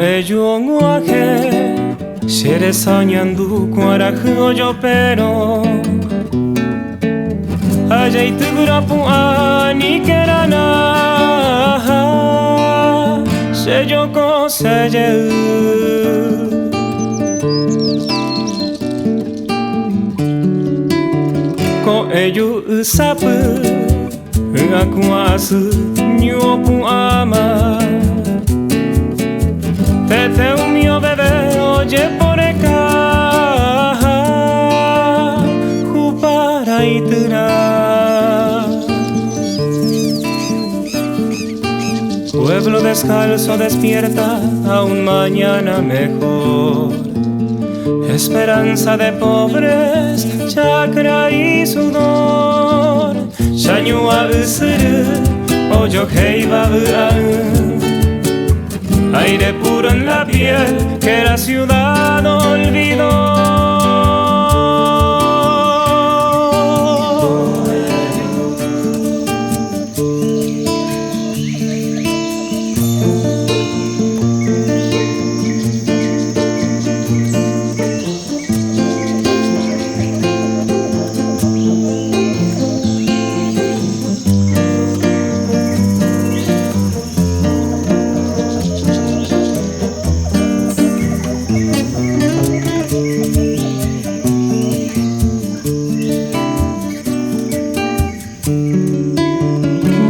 Ejuonguaje, shere sanyandu kuarahu yo pero aja itu berapu ani kerana sejoko sejeu ko eju usapu aku asu nyopu ama Tete un mio bebé, oye por acá, jupara y tira. Pueblo descalzo despierta a un mañana mejor. Esperanza de pobres, chakra y sudor. Shanyua usuru, oyo heiba uau. Aire puro en la piel que la ciudad olvidó.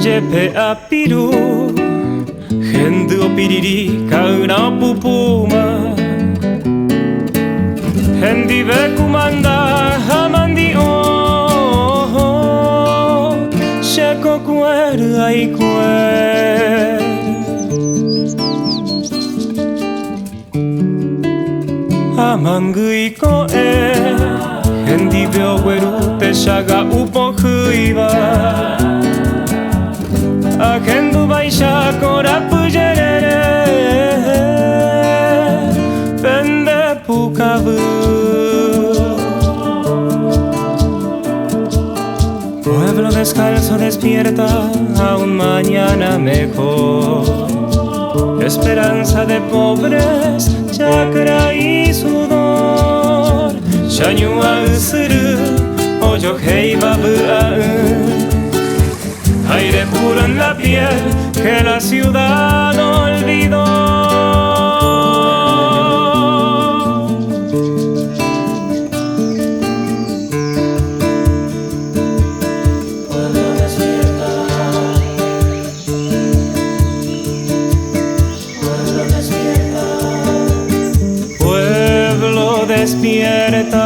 Jepe apiru, hendu opiriri, kauna pupuma. Hendi bekumanda, hamandi o. Sheko kuer aikue. Amangui koe, hendi beogueru, te shaga upohuiba. Akendu baisha korapu jerere Pende pukabu Pueblo descalzo despierta a un mañana mejor Esperanza de pobres, chakra y sudor Shanyua usuru, oyo heiba buau Aire puro en la piel que la ciudad olvidó. Pueblo despierta, pueblo despierta, pueblo despierta.